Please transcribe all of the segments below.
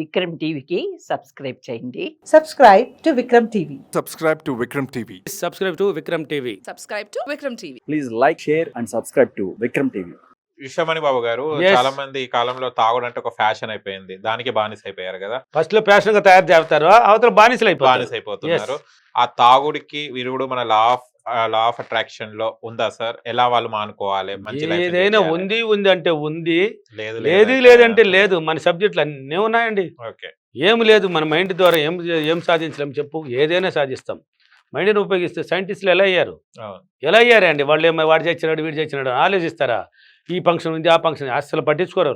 విక్రమ్ టీవీకి సబ్స్క్రైబ్ చేయండి. Subscribe to Vikram TV. Subscribe to Vikram TV. Subscribe to Vikram TV. Subscribe to Vikram TV. Please like, share and subscribe to Vikram TV. Vishwamani Babu గారు, Yes. చాలా మంది ఈ కాలంలో తాగుడు అంటే ఒక ఫ్యాషన్ అయిపోయింది, దానికి బానిస అయిపోయారు కదా, ఫస్ట్ లో ప్యాషన్ గా తయారు చేస్తారు, అవతల బానిసలు బానిస అయిపోతున్నారు. ఆ తాగుడికి విరుగుడు మన లా ఆఫ్ అట్రాక్షన్ లో ఉందా సార్? ఎలా వాళ్ళు మానుకోవాలి? మంచి life ఏదైనా enjoy చేయాలి? ఉంది అంటే ఉంది, లేదు లేదంటే లేదు. మన సబ్జెక్టులు అన్నీ ఉన్నాయండి. ఓకే. ఏమి లేదు, మన మైండ్ ద్వారా ఏం సాధించలేం చెప్పు? ఏదైనా సాధిస్తాం. మైండ్ని ఉపయోగిస్తే సైంటిస్టులు ఎలా అయ్యారు? అవును. ఎలా అయ్యారండి? వాళ్ళు ఏమో వాడు చచ్చినాడు వీడు చచ్చినాడు ఆలోచిస్తారా? ఈ ఫంక్షన్ ఉంది ఆ ఫంక్షన్ అస్సలు పట్టించుకోరు.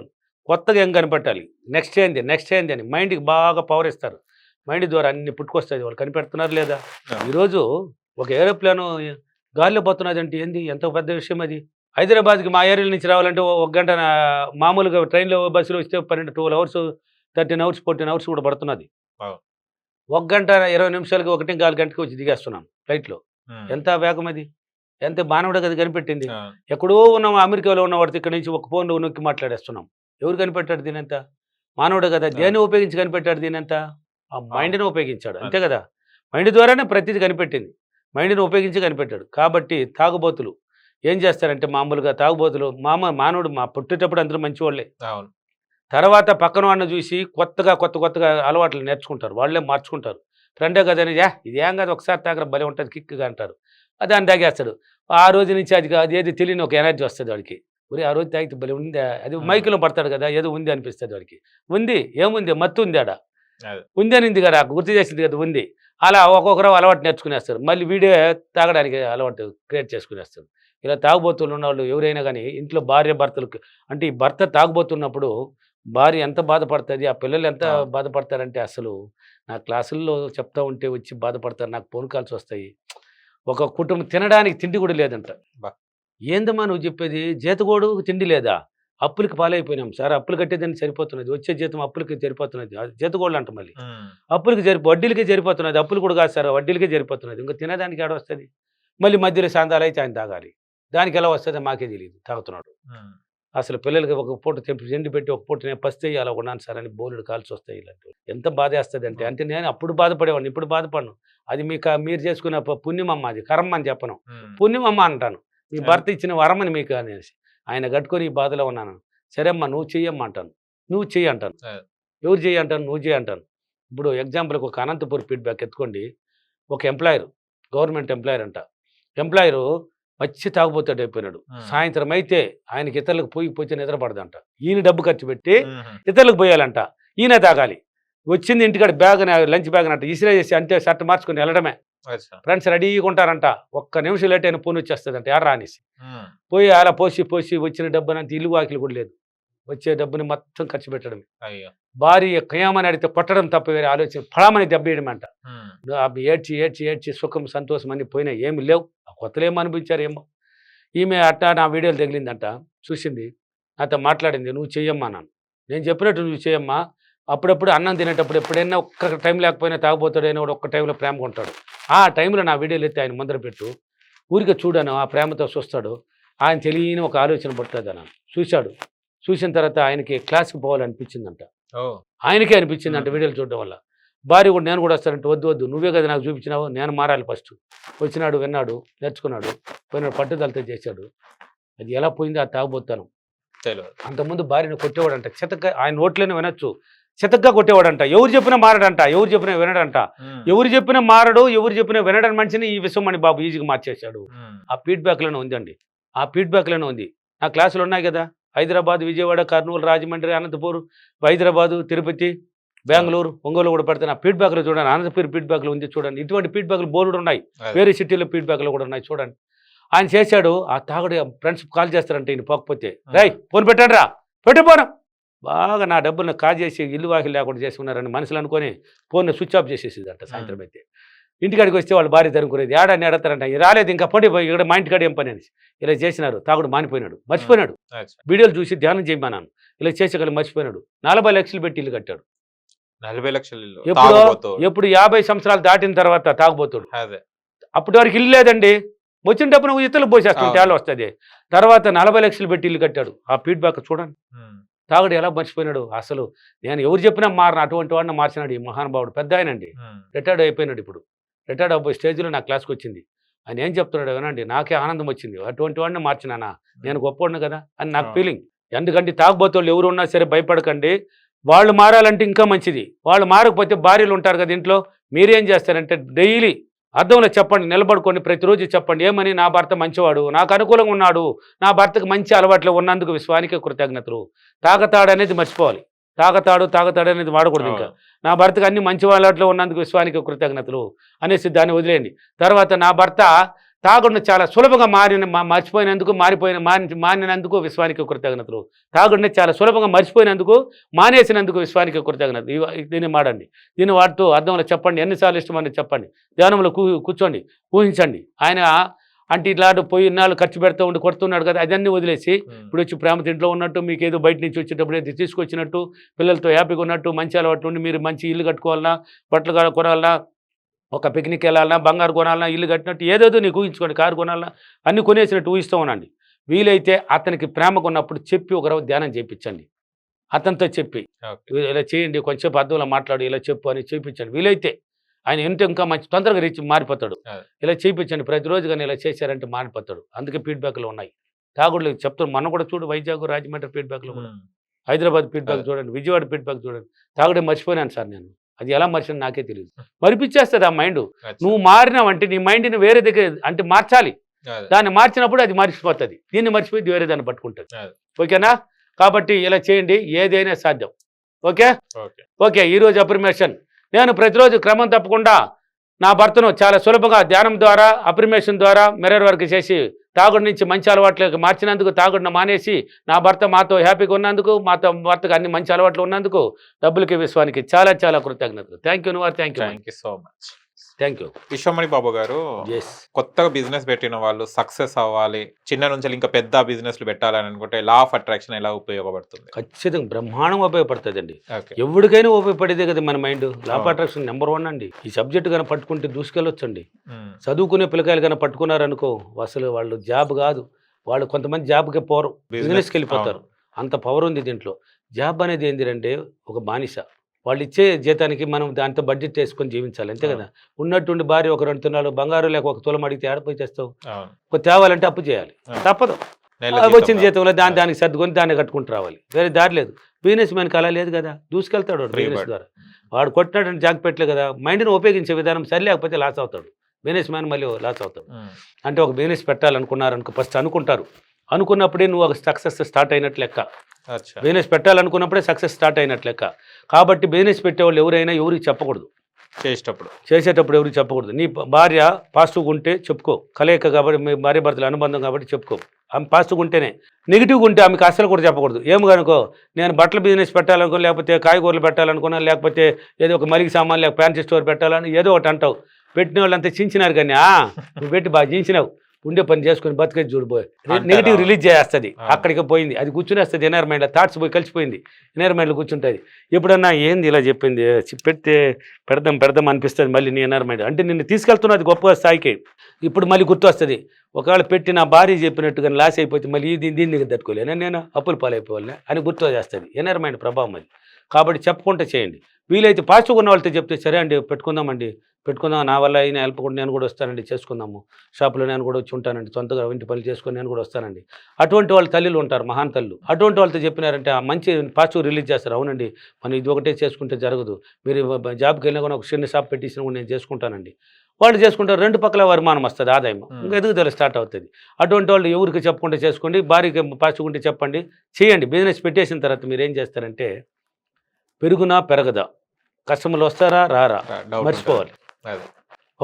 కొత్తగా ఏం కనిపెట్టాలి, నెక్స్ట్ ఏంది అని మైండ్కి బాగా పవర్ ఇస్తారు. మైండ్ ద్వారా అన్ని పుట్టుకొస్తాయి. వాళ్ళు కనిపెడుతున్నారు లేదా? ఈరోజు ఒక ఏరోప్లేన్ గాలిలో పోతున్నది అంటే ఏంది, ఎంత పెద్ద విషయం అది. హైదరాబాద్కి మా ఏరియా నుంచి రావాలంటే ఒక గంట మామూలుగా ట్రైన్లో బస్సులో వస్తే 12 hours 13 hours 14 hours కూడా పడుతున్నది. ఒక గంట 20 నిమిషాలకి 1.4 గంటకి వచ్చి దిగేస్తున్నాం ఫ్లైట్లో. ఎంత వేగం అది, ఎంత మానవుడు అది కనిపెట్టింది. ఎక్కడో ఉన్నాం అమెరికాలో ఉన్నవాడితో ఇక్కడ నుంచి ఒక ఫోన్ నొక్కి మాట్లాడేస్తున్నాం. ఎవరు కనిపెట్టాడు దీనంతా? మానవుడు కదా. దేన్ని ఉపయోగించి కనిపెట్టాడు దీనంతా? ఆ మైండ్ని ఉపయోగించాడు, అంతే కదా. మైండ్ ద్వారానే ప్రతిదీ కనిపెట్టింది, మైండ్ని ఉపయోగించి కనిపెట్టాడు. కాబట్టి తాగుబోతులు ఏం చేస్తారంటే, మామూలుగా తాగుబోతులు మానవుడు పుట్టేటప్పుడు అందరూ మంచివాళ్ళే. అవును. తర్వాత పక్కన వాడిని చూసి కొత్తగా అలవాట్లు నేర్చుకుంటారు, వాళ్ళే మార్చుకుంటారు. ఫ్రెండే కదని ఇది ఏం కాదు ఒకసారి తాగడం భలే ఉంటుంది కిక్గా అంటారు. దాన్ని తాగేస్తాడు. ఆ రోజు నుంచి అది ఏది తెలియని ఒక ఎనర్జీ వస్తుంది వాడికి. ఒరే ఆ రోజు తాగితే భలే ఉందా, అది మైకులో పడతాడు కదా, ఏదో ఉంది అనిపిస్తుంది వాడికి. ఉంది ఏముంది, మత్తు ఉంది ఆడ, ఉంది అనింది కదా, గుర్తు చేసింది కదా, ఉంది. అలా ఒక్కొక్కరు అలవాటు నేర్చుకునేస్తారు. మళ్ళీ వీడే తాగడానికి అలవాటు క్రియేట్ చేసుకునేస్తారు. ఇలా తాగుబోతులు ఉన్నవాళ్ళు ఎవరైనా కానీ ఇంట్లో భర్తలకు అంటే ఈ భర్త తాగుబోతున్నప్పుడు భార్య ఎంత బాధపడుతుంది, ఆ పిల్లలు ఎంత బాధపడతారంటే అసలు నా క్లాసుల్లో చెప్తా ఉంటే వచ్చి బాధపడతారు. నాకు ఫోన్ కాల్స్ వస్తాయి. ఒక కుటుంబం తినడానికి తిండి కూడా లేదంట. ఏందమ్మా నువ్వు చెప్పేది? జీతగోడు తిండి లేదా? అప్పులకి పాలైపోయినాం సార్, అప్పులు కట్టేదాన్ని సరిపోతున్నది, వచ్చే జీతం అప్పులకి సరిపోతున్నది. జీతగోళ్ళు అంట మళ్ళీ అప్పులకి వడ్డీలకే సరిపోతున్నది. అప్పులు కూడా కాదు సార్, వడ్డీలకే సరిపోతున్నది. ఇంకా తినడానికి ఆడ వస్తుంది. మళ్ళీ మధ్యలో సాందాలు అయితే ఆయన తాగాలి. దానికి ఎలా వస్తుందో మాకే తెలియదు. తాగుతున్నాడు. అసలు పిల్లలకి ఒక పూట తిండి పెట్టి ఒక పూట నేను పస్తే అలా ఉన్నాను సార్ అని బోలెడు కాల్సి వస్తాయి. ఇలాంటివి ఎంత బాధ వేస్తుంది అంటే నేను అప్పుడు బాధపడేవాడిని, ఇప్పుడు బాధపడను. అది మీరు చేసుకున్న పుణ్యమమ్మ, అది కర్మ అని చెప్పను, పుణ్యమమ్మ అంటాను. మీ భర్త ఇచ్చిన వరమని మీకు అనేసి ఆయన కట్టుకొని ఈ బాధలో ఉన్నాను. సరే అమ్మా నువ్వు చెయ్యమ్మా అంటాను, నువ్వు చెయ్యి అంటాను. ఎవరు చెయ్యి అంటాను, నువ్వు చెయ్యి అంటాను. ఇప్పుడు ఎగ్జాంపుల్కి ఒక అనంతపూర్ ఫీడ్బ్యాక్ ఎత్తుకోండి. ఒక ఎంప్లాయర్, గవర్నమెంట్ ఎంప్లాయర్ అంట. ఎంప్లాయరు వచ్చి తాగుబోతాడు అయిపోయినాడు. సాయంత్రం అయితే ఆయనకి ఇతరులకు పోతే నిద్ర పడదంట. ఈయన డబ్బు ఖర్చు పెట్టి ఇతరులకు పోయాలంట, ఈయన తాగాలి. వచ్చింది ఇంటికాడ బ్యాగ్ లంచ్ బ్యాగ్ అంట ఇసిరేసి అంతే షర్ట్ మార్చుకొని వెళ్ళడమే. ఫ్రెండ్స్ రెడీగా ఉంటారంట. ఒక్క నిమిషం లేట్ అయినా ఫోన్ వచ్చేస్తుందంట ఎర్రా అనేసి. పోయి అలా పోసి వచ్చిన డబ్బునంత ఇల్లు వాకిలు కూడా లేదు. వచ్చే డబ్బుని మొత్తం ఖర్చు పెట్టడమే. భార్య కయామని అడిగితే కొట్టడం తప్ప వేరే ఆలోచన, ఫళమని దెబ్బేయడం అంట. ఏడ్చి సుఖం సంతోషం అన్ని పోయినా ఏమి లేవు. కొత్తలు ఏమో అనిపించారు ఏమో. ఈమె అట్టా నా వీడియోలు తగిలిందంట, చూసింది, నాతో మాట్లాడింది. నువ్వు చెయ్యమ్మా నాన్న, నేను చెప్పినట్టు నువ్వు చేయమ్మా. అప్పుడప్పుడు అన్నం తినేటప్పుడు ఎప్పుడైనా ఒక్క టైం లేకపోయినా తాగుపోతాడైనా కూడా ఒక్క టైంలో ప్రేమగా ఉంటాడు. ఆ టైంలో నా వీడియోలు ఎత్తి ఆయన ముందర పెట్టు, ఊరికే చూడాను, ఆ ప్రేమతో చూస్తాడు. ఆయన తెలియని ఒక ఆలోచన పడుతుంది అన్న. చూసిన తర్వాత ఆయనకి క్లాస్కి పోవాలనిపించిందంట. ఆయనకే అనిపించిందంట వీడియోలు చూడడం వల్ల. భార్య కూడా నేను కూడా వస్తానంటే వద్దు నువ్వే కదా నాకు చూపించినావు, నేను మారాలి ఫస్ట్. వచ్చినాడు, విన్నాడు, నేర్చుకున్నాడు, పోయినాడు, పట్టుదలతో చేశాడు. అది ఎలా పోయిందో ఆ తాగుబోతాను. అంతకుముందు భార్యను కొట్టేవాడంట, చితక ఆయన నోట్లోనే వినొచ్చు, చితగ్గా కొట్టేవాడంట. ఎవరు చెప్పినా మారడంట, ఎవరు చెప్పినా వినడంట. ఎవరు చెప్పినా మారడు, ఎవరు చెప్పినా వినడం మనిషిని ఈ విశ్వమణి బాబు ఈజీగా మార్చేశాడు. ఆ ఫీడ్బ్యాక్లోనే ఉందండి, ఆ ఫీడ్బ్యాక్లోనే ఉంది. నా క్లాసులు ఉన్నాయి కదా, హైదరాబాద్, విజయవాడ, కర్నూలు, రాజమండ్రి, అనంతపూర్, హైదరాబాదు, తిరుపతి, బెంగళూరు, ఒంగోలు కూడా పెడతాను. ఆ ఫీడ్బ్యాక్లో చూడండి, అనంతపూర్ ఫీడ్బ్యాక్లో ఉంది చూడండి. ఇటువంటి ఫీడ్బ్యాక్లు బోర్డు ఉన్నాయి, వేరే సిటీలో ఫీడ్బ్యాక్లు కూడా ఉన్నాయి చూడండి. ఆయన చేశాడు. ఆ తాగుడు ఫ్రెండ్స్ కాల్ చేస్తారంటే ఈయన పోకపోతే, రై ఫోన్ పెట్టండి రా, పెట్టిపోను, బాగా నా డబ్బులను కాజేసి ఇల్లు వాకిలు లేకుండా చేసుకున్నారని మనుషులు అనుకొని ఫోన్ స్విచ్ ఆఫ్ చేసేసిందంట. సాయంత్రం అయితే ఇంటికాడికి వస్తే వాళ్ళు భార్య తరుముకునేది, ఏడాన్ని ఎడతారంట, రాలేదు ఇంకా పడి ఇక్కడ మా ఇంటికాడ ఏం పని అనేసి ఇలా చేసినారు. తాగుడు మానిపోయినాడు, మర్చిపోయినాడు. వీడియోలు చూసి ధ్యానం చేయమన్నాను, ఇలా చేసేకలు మర్చిపోయినాడు. 40 లక్షలు పెట్టి ఇల్లు కట్టాడు. 40 లక్షలు ఎప్పుడు 50 సంవత్సరాలు దాటిన తర్వాత తాగుబోతుడు. అప్పటి వరకు ఇల్లు లేదండి, వచ్చిన డబ్బును ఇతరులు పోసేస్తుంటే వాళ్ళు వస్తుంది. తర్వాత 40 లక్షలు పెట్టి ఇల్లు కట్టాడు. ఆ ఫీడ్బ్యాక్ చూడండి. తాగుడు ఎలా మర్చిపోయినాడు అసలు. నేను ఎవరు చెప్పినా మారను, అటువంటి వాడిని మార్చినాడు ఈ మహానుభావుడు. పెద్ద ఆయనండి, రిటైర్డ్ అయిపోయినాడు ఇప్పుడు. రిటైర్డ్ అయిపోయి స్టేజ్లో నా క్లాస్కి వచ్చింది. ఆయన ఏం చెప్తున్నాడు వినండి, నాకే ఆనందం వచ్చింది. అటువంటి వాడిని మార్చినానా, నేను గొప్పవాడిని కదా అని నాకు ఫీలింగ్. ఎందుకంటే తాగుబోతోళ్ళు ఎవరు ఉన్నా సరే భయపడకండి, వాళ్ళు మారాలంటే ఇంకా మంచిది. వాళ్ళు మారకపోతే భార్యలు ఉంటారు కదా ఇంట్లో, మీరేం చేస్తారంటే డైలీ అర్థంలో చెప్పండి, నిలబడుకొని ప్రతిరోజు చెప్పండి ఏమని, నా భర్త మంచివాడు, నాకు అనుకూలంగా ఉన్నాడు, నా భర్తకు మంచి అలవాట్లు ఉన్నందుకు విశ్వానికి కృతజ్ఞతలు. తాగతాడు అనేది మర్చిపోవాలి, తాగతాడు అనేది వాడకూడదు. ఇంకా నా భర్తకు అన్ని మంచి అలవాట్లు ఉన్నందుకు విశ్వానికి కృతజ్ఞతలు అనేసి దాన్ని వదిలేయండి. తర్వాత నా భర్త తాగుడిని చాలా సులభంగా మానినందుకు విశ్వానికి కృతజ్ఞతలు. తాగుడిని చాలా సులభంగా మర్చిపోయినందుకు, మానేసినందుకు విశ్వానికి కృతజ్ఞతలు. దీన్ని మాడండి, దీన్ని వాడుతూ అర్థంలో చెప్పండి, ఎన్నిసార్లు ఇష్టమని చెప్పండి, ధ్యానంలో కూర్చోండి, ఊహించండి. ఆయన అంటే ఇట్లాంటి పోయి ఇన్నాళ్ళు ఖర్చు పెడతా ఉండి కొడుతున్నాడు కదా, అదన్నీ వదిలేసి ఇప్పుడు వచ్చి ప్రేమతో ఇంట్లో ఉన్నట్టు, మీకు ఏదో బయట నుంచి వచ్చేటప్పుడు ఏదో తీసుకొచ్చినట్టు, పిల్లలతో హ్యాపీగా ఉన్నట్టు, మంచి అలవాటు ఉండి మీరు మంచి ఇల్లు కట్టుకోవాలన్నా, బట్టలు కొనాలన్నా, ఒక పిక్నిక్ వెళ్ళాలన్నా, బంగారు కొనాలన్నా, ఇల్లు కట్టినట్టు ఏదేదో నీకు ఊహించుకోండి, కారు కొనాలన్నా అన్ని కొనేసినట్టు ఊహిస్తూ ఉండండి. వీలైతే అతనికి ప్రేమగా ఉన్నప్పుడు చెప్పి ఒకరోజు ధ్యానం చేయించండి, అతనితో చెప్పి ఇలా చేయండి, కొంచెంసేపు అర్థంలో మాట్లాడు, ఇలా చెప్పు అని చేయించండి. వీలైతే ఆయన ఏంటో ఇంకా మంచి తొందరగా మారిపోతాడు. ఇలా చేయించండి ప్రతిరోజు, కానీ ఇలా చేశారంటే మారిపోతాడు. అందుకే ఫీడ్బ్యాక్లు ఉన్నాయి. తాగుడు చెప్తాను, మనం కూడా చూడు, వైజాగ్ రాజమండ్రి ఫీడ్బ్యాక్లు కూడా, హైదరాబాద్ ఫీడ్బ్యాక్ చూడండి, విజయవాడ ఫీడ్బ్యాక్ చూడండి. తాగుడే మర్చిపోయినాను సార్ నేను, అది ఎలా మర్చినా నాకే తెలియదు. మరిపించేస్తుంది ఆ మైండ్. నువ్వు మారినావంటే నీ మైండ్ని వేరే దగ్గర అంటే మార్చాలి, దాన్ని మార్చినప్పుడు అది మర్చిపోతుంది, దీన్ని మర్చిపోయి వేరే దాన్ని పట్టుకుంటుంది. ఓకేనా? కాబట్టి ఇలా చేయండి, ఏదైనా సాధ్యం. ఓకే. ఈరోజు అఫర్మేషన్, నేను ప్రతిరోజు క్రమం తప్పకుండా నా భర్తను చాలా సులభంగా ధ్యానం ద్వారా, అఫర్మేషన్ ద్వారా మిర్రర్ వర్క్ చేసి తాగుడు నుంచి మంచి అలవాట్లకు మార్చినందుకు, తాగుడును మానేసి నా భర్త మాతో హ్యాపీగా ఉన్నందుకు, మాతో భర్తకు అన్ని మంచి అలవాట్లు ఉన్నందుకు, డబ్బులకి విశ్వానికి చాలా చాలా కృతజ్ఞతలు. Thank you thank you so much. Thank you. Vishwamani Babu garu, కొత్తగా బిజినెస్ పెట్టిన వాళ్ళు సక్సెస్ అవ్వాలి, చిన్న నుంచి ఇంకా పెద్ద బిజినెస్లు పెట్టాలని అనుకుంటే లా ఆఫ్ అట్రాక్షన్ ఎలా ఉపయోగపడుతుంది? ఖచ్చితంగా బ్రహ్మాండంగా ఉపయోగపడుతుంది అండి. ఎవరికైనా ఉపయోగపడేదే కదా మన mind. Law of attraction number 1 అండి. ఈ సబ్జెక్ట్ కన్నా పట్టుకుంటే దూసుకెళ్ళొచ్చండి. చదువుకునే పిల్లకాయలు కన్నా పట్టుకున్నారనుకో, అసలు వాళ్ళు జాబ్ కాదు, వాళ్ళు కొంతమంది జాబ్కి పోరు, బిజినెస్కి వెళ్ళిపోతారు. అంత పవర్ ఉంది దీంట్లో. జాబ్ అనేది ఏంటంటే ఒక బానిస, వాళ్ళు ఇచ్చే జీతానికి మనం దాంతో బడ్జెట్ వేసుకొని జీవించాలి, అంతే కదా. ఉన్నట్టుండి భార్య ఒక 2 తులాలు బంగారు లేక ఒక తులం అడిగితే ఆడపోయి చేస్తావు, ఒక తేవాలంటే అప్పు చేయాలి, తప్పదు. వచ్చిన జీతంలో దానికి సర్దుకొని దాన్ని కట్టుకుంటూ రావాలి, వేరే దారి లేదు. బిజినెస్ మ్యాన్కి అలా లేదు కదా, దూసుకెళ్తాడు బిజినెస్ ద్వారా. వాడు కొట్టినాడని జాగ్రత్తలే కదా, మైండ్ని ఉపయోగించే విధానం సరి లేకపోతే లాస్ అవుతాడు బిజినెస్ మ్యాన్, మళ్ళీ లాస్ అవుతాడు. అంటే ఒక బిజినెస్ పెట్టాలనుకున్నారనుకో, ఫస్ట్ అనుకున్నప్పుడే నువ్వు ఒక సక్సెస్ స్టార్ట్ అయినట్లు లెక్క. బిజినెస్ పెట్టాలనుకున్నప్పుడే సక్సెస్ స్టార్ట్ అయినట్లు లెక్క. కాబట్టి బిజినెస్ పెట్టేవాళ్ళు ఎవరైనా ఎవరికి చెప్పకూడదు, చేసేటప్పుడు ఎవరికి చెప్పకూడదు. నీ భార్య పాజిటివ్గా ఉంటే చెప్పుకో, కలయిక కాబట్టి మీ భార్య భర్తల అనుబంధం కాబట్టి చెప్పుకో, ఆమె పాజిటివ్గా ఉంటేనే. నెగిటివ్గా ఉంటే ఆమెకు అసలు కూడా చెప్పకూడదు. ఏమనుకో, నేను బట్టల బిజినెస్ పెట్టాలనుకో, లేకపోతే కాయగూరలు పెట్టాలనుకున్నా, లేకపోతే ఏదో ఒక మలిగి సామాన్ లేక ఫ్యాన్సీ స్టోర్ పెట్టాలని ఏదో ఒకటి అంటావు. పెట్టిన వాళ్ళు అంతా చించినారు, కానీ నువ్వు పెట్టి బాగా చించినావు, ఉండే పని చేసుకుని బతికేది చూడిపోయి నెగిటివ్ రిలీజ్ చేస్తుంది, అక్కడికి పోయింది, అది కూర్చునేస్తుంది ఇన్నర్ మైండ్లో, థాట్స్ పోయి కలిసిపోయింది, ఇన్నర్ మైండ్లో కూర్చుంటుంది. ఎప్పుడన్నా ఏంది ఇలా చెప్పింది, పెడదాం అనిపిస్తుంది మళ్ళీ నీ ఇన్నర్ మైండ్, అంటే నిన్ను తీసుకెళ్తున్నది గొప్ప స్థాయికి. ఇప్పుడు మళ్ళీ గుర్తు వస్తుంది, ఒకవేళ పెట్టి నా భార్య చెప్పినట్టుగా లాస్ అయిపోతే మళ్ళీ దీన్ని తట్టుకోలేను, నేను అప్పులు పాలైపోవాలనే అని గుర్తు చేస్తుంది ఇన్నర్ మైండ్ ప్రభావం అది. కాబట్టి చెప్పుకుంటే చేయండి. వీలైతే పాజిటివ్గా ఉన్న వాళ్ళతో చెప్తే, సరే అండి పెట్టుకుందాం, నా వల్ల అయినా హెల్ప్ కూడా నేను కూడా వస్తానండి, చేసుకుందాము, షాపులో నేను కూడా వచ్చి ఉంటానండి, సొంతగా ఇంటి పనులు చేసుకొని నేను కూడా వస్తానండి. అటువంటి వాళ్ళ తల్లులు ఉంటారు, మహాన్ తల్లు. అటువంటి వాళ్ళతో చెప్పినారంటే ఆ మంచి పాజిటివ్ రిలీజ్ చేస్తారు. అవునండి, మనం ఇది ఒకటే చేసుకుంటే జరగదు, మీరు జాబ్కి వెళ్ళినా కూడా ఒక చిన్న షాప్ పెట్టించినా కూడా నేను చేసుకుంటానండి. వాళ్ళు చేసుకుంటారు, 2 పక్కల వర్మానం వస్తుంది, ఆదాయం, ఇంకా ఎదుగుదల స్టార్ట్ అవుతుంది. అటువంటి వాళ్ళు ఎవరికి చెప్పకుండా చేసుకోండి, భార్యకి పాజిటివ్ ఉంటే చెప్పండి, చేయండి. బిజినెస్ పెట్టేసిన తర్వాత మీరు ఏం చేస్తారంటే, పెరుగునా పెరగదా, కస్టమర్లు వస్తారా రారా మర్చిపోవాలి.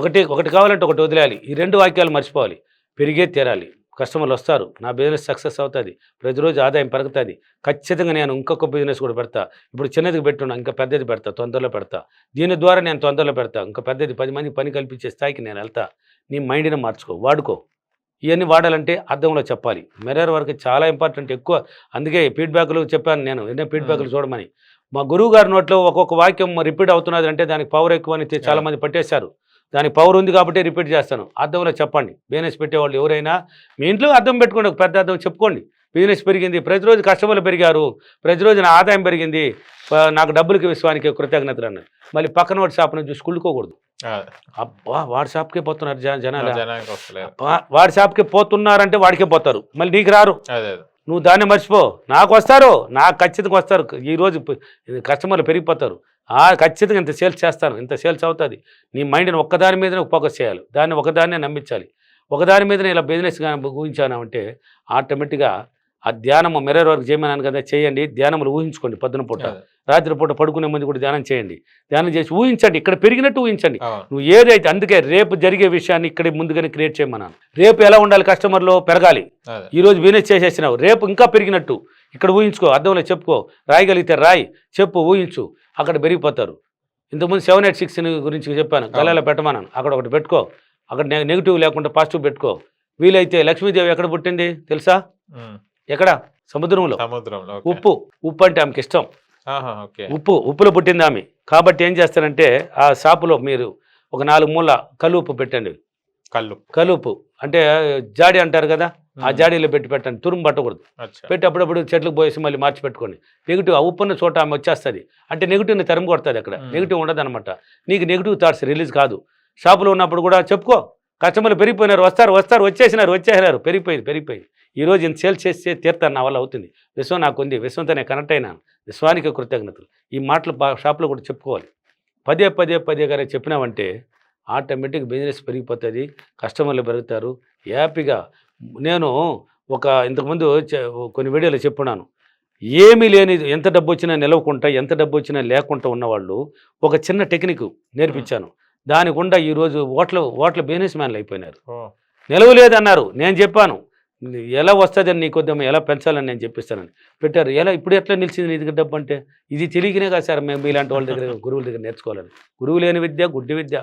ఒకటి కావాలంటే ఒకటి వదిలేయాలి. ఈ 2 వాక్యాలు మర్చిపోవాలి. పెరిగే తీరాలి, కస్టమర్లు వస్తారు, నా బిజినెస్ సక్సెస్ అవుతుంది, ప్రతిరోజు ఆదాయం పెరుగుతుంది, ఖచ్చితంగా నేను ఇంకొక బిజినెస్ కూడా పెడతా. ఇప్పుడు చిన్నది పెట్టున్నా, ఇంకా పెద్దది పెడతా, తొందరలో పెడతా, దీని ద్వారా నేను తొందరలో పెడతా, ఇంకా పెద్దది 10 మందికి పని కల్పించే స్థాయికి నేను వెళ్తా. నీ మైండ్ని మార్చుకో, వాడుకో. ఇవన్నీ వాడాలంటే అర్థంలో చెప్పాలి. మిర్రర్ వర్క్ చాలా ఇంపార్టెంట్, ఎక్కువ. అందుకే ఫీడ్బ్యాక్లు చెప్పాను నేను, ఎన్నో ఫీడ్బ్యాక్లు చూడమని. మా గురువు గారి నోట్లో ఒక్కొక్క వాక్యం రిపీట్ అవుతున్నది అంటే దానికి పవర్ ఎక్కువ అని చాలామంది పట్టేశారు. దానికి పవర్ ఉంది కాబట్టి రిపీట్ చేస్తాను. అర్థంలో చెప్పండి. బిజినెస్ పెట్టేవాళ్ళు ఎవరైనా మీ ఇంట్లో అర్థం పెట్టుకోండి, ఒక పెద్ద అర్థం చెప్పుకోండి. బిజినెస్ పెరిగింది, ప్రతిరోజు కస్టమర్లు పెరిగారు, ప్రతిరోజు నా ఆదాయం పెరిగింది, నాకు డబ్బులకి విశ్వానికి కృతజ్ఞతలు అన్నారు. మళ్ళీ పక్కన వాడి షాప్ని చూసి కుళ్ళుకోకూడదు. అబ్బా వాడి షాప్కే పోతున్నారు జనాలు, వాడి షాప్కే పోతున్నారంటే వాడికే పోతారు, మళ్ళీ నీకు రారు. నువ్వు దాన్ని మర్చిపో, నాకు వస్తారు, నాకు ఖచ్చితంగా వస్తారు. ఈరోజు కస్టమర్లు పెరిగిపోతారు, ఖచ్చితంగా ఇంత సేల్స్ చేస్తాను, ఇంత సేల్స్ అవుతుంది. నీ మైండ్ని ఒక్కదాని మీదనే ఫోకస్ చేయాలి, దాన్ని ఒకదాన్నే నమ్మించాలి. ఒకదాని మీదనే ఇలా బిజినెస్ ఊహించాను అంటే ఆటోమేటిక్గా ఆ ధ్యానము మిర్రర్ వర్క్ చేయమన్నాను కదా, చేయండి. ధ్యానములు ఊహించుకోండి, పొద్దున పూట రాత్రి పూట పడుకునే ముందు కూడా ధ్యానం చేయండి. ధ్యానం చేసి ఊహించండి, ఇక్కడ పెరిగినట్టు ఊహించండి. నువ్వు ఏదైతే, అందుకే రేపు జరిగే విషయాన్ని ఇక్కడ ముందుగానే క్రియేట్ చేయమన్నాను. రేపు ఎలా ఉండాలి, కస్టమర్లో పెరగాలి. ఈరోజు బిజినెస్ చేసేసినావు, రేపు ఇంకా పెరిగినట్టు ఇక్కడ ఊహించుకో, అర్థంలో చెప్పుకో, రాయగలిగితే రాయి, చెప్పు, ఊహించు, అక్కడ పెరిగిపోతారు. ఇంతకుముందు 786 గురించి చెప్పాను, గల్లాలో పెట్టమన్నాను, అక్కడ ఒకటి పెట్టుకో, అక్కడ నెగిటివ్ లేకుండా పాజిటివ్ పెట్టుకో. వీలైతే లక్ష్మీదేవి ఎక్కడ పుట్టింది తెలుసా? ఎక్కడ? సముద్రంలో. ఉప్పు అంటే ఆమెకి ఇష్టం, ఉప్పులో పుట్టింది ఆమె. కాబట్టి ఏం చేస్తారంటే ఆ షాపులో మీరు ఒక 4 మూల కల్లుప్పు పెట్టండి. కల్లుప్పు అంటే జాడి అంటారు కదా, ఆ జాడీలో పెట్టండి, తురుము పట్టకూడదు. పెట్టి అప్పుడప్పుడు చెట్లకు పోయేసి మళ్ళీ మార్చి పెట్టుకోండి. నెగిటివ్ ఆ ఉప్పున్న చోట ఆమె వచ్చేస్తుంది అంటే నెగిటివ్ని తరిమి కొడుతుంది, అక్కడ నెగిటివ్ ఉండదు అనమాట. నీకు నెగిటివ్ థాట్స్ రిలీజ్ కాదు. షాపులో ఉన్నప్పుడు కూడా చెప్పుకో, కస్టమర్లు పెరిగిపోయినారు, వస్తారు, వచ్చేసినారు, పెరిగిపోయింది. ఈరోజు ఇంత సేల్స్ చేస్తే తీర్థం నా వల్ల అవుతుంది, విశ్వం నాకు ఉంది, విశ్వంతో నేను కనెక్ట్ అయినాను, విశ్వానికి కృతజ్ఞతలు. ఈ మాటలు షాప్లో కూడా చెప్పుకోవాలి. పదే గారే చెప్పినామంటే ఆటోమేటిక్ బిజినెస్ పెరిగిపోతుంది, కస్టమర్లు పెరుగుతారు హ్యాపీగా. నేను ఇంతకుముందు కొన్ని వీడియోలో చెప్పున్నాను, ఏమీ లేని ఎంత డబ్బు వచ్చినా నిలవకుండా, ఎంత డబ్బు వచ్చినా లేకుండా ఉన్నవాళ్ళు ఒక చిన్న టెక్నిక్ నేర్పించాను. దాని గుండా ఈరోజు ఓట్ల బిజినెస్ మ్యాన్లు అయిపోయినారు. నిలవలేదన్నారు, నేను చెప్పాను ఎలా వస్తుందని, నీ కొద్దిగా ఎలా పెంచాలని నేను చెప్పిస్తానని పెట్టారు. ఇప్పుడు ఎట్లా నిలిచింది నీ దగ్గర డబ్బు అంటే? ఇది తెలియకనే కదా సార్ మేము ఇలాంటి వాళ్ళ దగ్గర గురువుల దగ్గర నేర్చుకోవాలని. గురువు లేని విద్య గుడ్డి విద్య.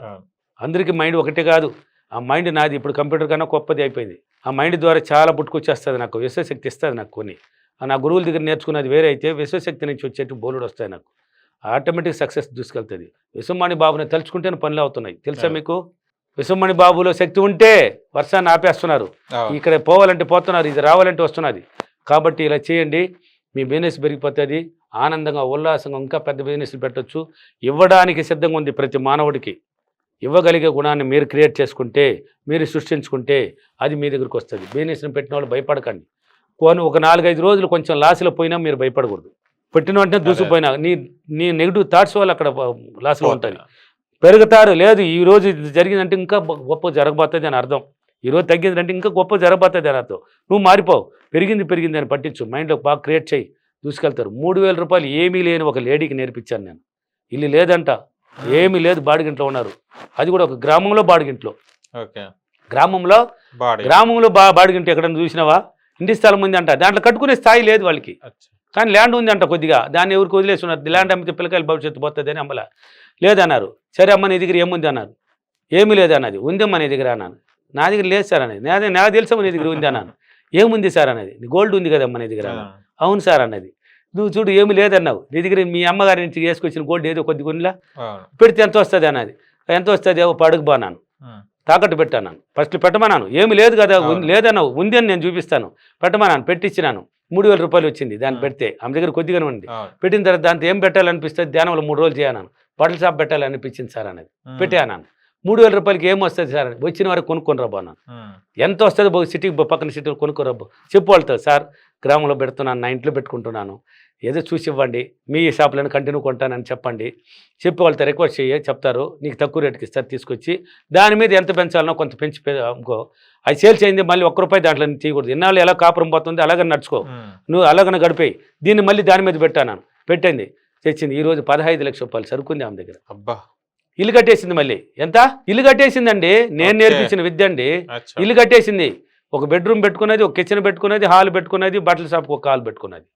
అందరికీ మైండ్ ఒకటే కాదు, ఆ మైండ్ నాది ఇప్పుడు కంప్యూటర్ కన్నా గొప్పది అయిపోయింది. ఆ మైండ్ ద్వారా చాలా పుట్టుకొచ్చేస్తుంది, నాకు విశ్వశక్తి ఇస్తుంది. నాకు కొన్ని నా గురువుల దగ్గర నేర్చుకున్నది వేరే అయితే, విశ్వశక్తి నుంచి వచ్చేట్టు బోలుడు వస్తాయి, నాకు ఆటోమేటిక్ సక్సెస్ తీసుకెళ్తుంది. విశ్వమణి బాబుని తలుచుకుంటేనే పనులు అవుతున్నాయి, తెలుసా మీకు? విశ్వమణి బాబులో శక్తి ఉంటే వర్షాన్ని ఆపేస్తున్నారు, ఇక్కడ పోవాలంటే పోతున్నారు, ఇది రావాలంటే వస్తున్నది. కాబట్టి ఇలా చేయండి, మీ బిజినెస్ పెరిగిపోతుంది, ఆనందంగా ఉల్లాసంగా ఇంకా పెద్ద బిజినెస్లు పెట్టచ్చు. ఇవ్వడానికి సిద్ధంగా ఉంది ప్రతి మానవుడికి. ఇవ్వగలిగే గుణాన్ని మీరు క్రియేట్ చేసుకుంటే, మీరు సృష్టించుకుంటే అది మీ దగ్గరికి వస్తుంది. బిజినెస్ని పెట్టిన వాళ్ళు భయపడకండి. ఒక 4-5 రోజులు కొంచెం లాస్లో పోయినా మీరు భయపడకూడదు. పెట్టిన వెంటనే దూసిపోయినా నీ నెగిటివ్ థాట్స్ వల్ల అక్కడ లాస్లో ఉంటుంది. పెరుగుతారు, లేదు ఈరోజు ఇది జరిగిందంటే ఇంకా గొప్ప జరగబోతుంది అని అర్థం, ఈరోజు తగ్గిందంటే ఇంకా గొప్ప జరగబోతుంది అని అర్థం. నువ్వు మారిపో, పెరిగింది అని పట్టించు, మైండ్లో బాగా క్రియేట్ చేయి, దూసుకెళ్తారు. 3000 రూపాయలు ఏమీ లేని ఒక లేడీకి నేర్పించాను నేను. ఇల్లు లేదంట, ఏమీ లేదు, బాడిగింట్లో ఉన్నారు. అది కూడా ఒక గ్రామంలో బాడిగింట్లో. గ్రామంలో బాడిగింట్లో ఎక్కడన్నా చూసినావా? ఇంటి స్థలం ఉంది అంట, దాంట్లో కట్టుకునే స్థాయి లేదు వాళ్ళకి, కానీ ల్యాండ్ ఉంది అంట కొద్దిగా, దాన్ని ఎవరికి వదిలేస్తున్నారు. ల్యాండ్ అమ్మితే పిల్లకాయలు భవిష్యత్తు పోతుంది అని అమ్మలా. లేదన్నారు. సరే అమ్మ నీ దగ్గర ఏముంది అన్నారు. ఏమీ లేదన్నది. ఉందమ్మా నీ దగ్గర అన్నాను. నా దగ్గర లేదు సార్ అనేది. నాకు తెలుసమ్మా నీ దగ్గర ఉంది అన్నాను. ఏముంది సార్ అనేది. గోల్డ్ ఉంది కదమ్మా నీ దగ్గర. అవును సార్ అన్నది. నువ్వు చూడు ఏమి లేదన్నావు, నీ దగ్గర మీ అమ్మగారి నుంచి వేసుకొచ్చిన గోల్డ్ ఏదో కొద్ది కొన్నిలా పెడితే ఎంత వస్తుంది అన్నది. ఎంత వస్తుంది పడుగు బాన్నాను, తాకట్టు పెట్టాను. ఫస్ట్ పెట్టమన్నాను, ఏమి లేదు కదా, లేదన్నావు, ఉంది అని నేను చూపిస్తాను, పెట్టమన్నాను. పెట్టించినాను. 3000 రూపాయలు వచ్చింది దాన్ని పెడితే. ఆమె దగ్గర కొద్దిగానే ఉంది. పెట్టిన తర్వాత దాంతో ఏం పెట్టాలనిపిస్తుంది, ధ్యానంలో 3 రోజులు చేయను. బట్టల షాప్ పెట్టాలనిపించింది సార్ అనేది. పెట్టాను. 3000 రూపాయలకి ఏం వస్తుంది సార్ అని. వచ్చిన వరకు కొనుక్కొని రాబోన్నాను. ఎంత వస్తుంది సిటీకి పక్కన సిటీలో కొనుక్కొని రాబో. చెప్పు వాళ్ళతో, సార్ గ్రామంలో పెడుతున్నాను, నా ఇంట్లో పెట్టుకుంటున్నాను, ఏదో చూసి ఇవ్వండి, మీ షాప్లను కంటిన్యూ కొంటానని చెప్పండి. చెప్పి వాళ్ళతో రిక్వెస్ట్ చెప్తారు, నీకు తక్కువ రేటుకి ఇస్తారు, తీసుకొచ్చి దాని మీద ఎంత పెంచాలనో కొంత పెంచి అనుకో. అది సేల్స్ అయింది, మళ్ళీ ₹1 దాంట్లో తీయకూడదు. ఇన్నాళ్ళు ఎలా కాపురం పోతుంది అలాగని నడుచుకో, నువ్వు అలాగనే గడిపోయి దీన్ని మళ్ళీ దాని మీద పెట్టాను. పెట్టింది, తెచ్చింది. ఈరోజు 15 లక్షల రూపాయలు సరుకుంది ఆమె దగ్గర. అబ్బా, ఇల్లు కట్టేసింది. మళ్ళీ ఎంత ఇల్లు కట్టేసిందండి, నేను నేర్పించిన విద్య అండి. ఇల్లు కట్టేసింది, ఒక బెడ్రూమ్ పెట్టుకున్నది, ఒక కిచెన్ పెట్టుకున్నది, హాల్ పెట్టుకున్నది, బట్టల షాప్కి ఒక హాల్ పెట్టుకున్నది.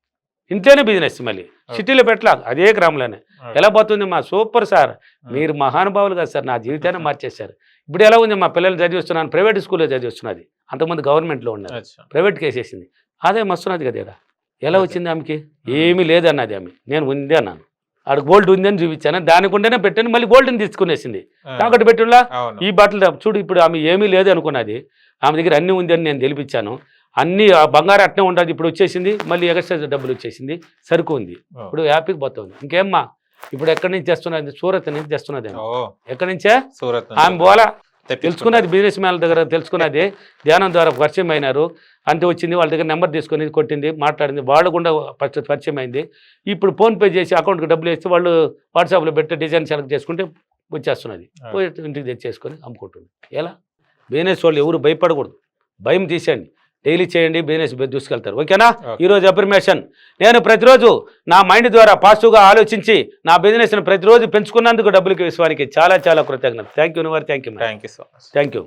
ఇంతేనే బిజినెస్. మళ్ళీ సిటీలో పెట్టలా, అదే గ్రామంలోనే. ఎలా పోతుంది మా సూపర్ సార్, మీరు మహానుభావులు కదా సార్, నా జీవితాన్ని మార్చేశారు. ఇప్పుడు ఎలా ఉంది, మా పిల్లలు చదివిస్తున్నాను, ప్రైవేట్ స్కూల్లో చదివిస్తున్నది. అంతకుముందు గవర్నమెంట్లో ఉన్నది, ప్రైవేట్కి వేసేసింది. అదే మస్తున్నది కదా. ఇక్కడ ఎలా వచ్చింది ఆమెకి? ఏమీ లేదన్నది ఆమె. నేను ఉంది అన్నాను, ఆడ గోల్డ్ ఉంది అని చూపించాను, దానికి ఉంటేనే పెట్టాను. మళ్ళీ గోల్డ్ని తీసుకునేసింది. తాకట్టు పెట్టులా ఈ బట్టలు చూడు. ఇప్పుడు ఆమె ఏమీ లేదు అనుకున్నది, ఆమె దగ్గర అన్నీ ఉంది అని నేను తెలిపించాను. అన్నీ ఆ బంగారం అట్నే ఉంటుంది, ఇప్పుడు వచ్చేసింది మళ్ళీ ఎక్స్ట్రా డబ్బులు వచ్చేసింది, సరుకు ఉంది, ఓ. ఇప్పుడు హ్యాపీకి పోతుంది. ఇంకేమ్మా ఇప్పుడు ఎక్కడి నుంచి తెస్తున్నది? సూరత్ నుంచి తెస్తున్నది. ఓ ఎక్కడి నుంచే? సూరత్ ఆమె పోలా, తెప్పించుకున్నారు. తెలుసుకున్నది బిజినెస్ మ్యాన్ల దగ్గర తెలుసుకున్నది, ధ్యానం ద్వారా పరిచయం అయినారు, అంతే వచ్చింది, వాళ్ళ దగ్గర నెంబర్ తీసుకొని కొట్టింది, మాట్లాడింది, వాళ్ళు కూడా ఫస్ట్ పరిచయం అయింది. ఇప్పుడు ఫోన్పే చేసి అకౌంట్కి డబ్బులు వేస్తే వాళ్ళు వాట్సాప్లో పెట్టి డిజైన్ సెలెక్ట్ చేసుకుంటే వచ్చేస్తున్నది, పోయి ఇంటికి తెచ్చేసుకొని అమ్ముకుంటుంది. ఎలా? బిజినెస్ వాళ్ళు ఎవరు భయపడకూడదు, భయం తీసేయండి, డైలీ చేయండి, బిజినెస్ దూసుకెళ్తారు. ఓకేనా? ఈరోజు అఫర్మేషన్, నేను ప్రతిరోజు నా మైండ్ ద్వారా పాజిటివ్గా ఆలోచించి నా బిజినెస్ని ప్రతిరోజు పెంచుకున్నందుకు డబ్బులకి విశ్వానికి చాలా చాలా కృతజ్ఞత. Thank you. Thank you. Thank you so much. Thank you.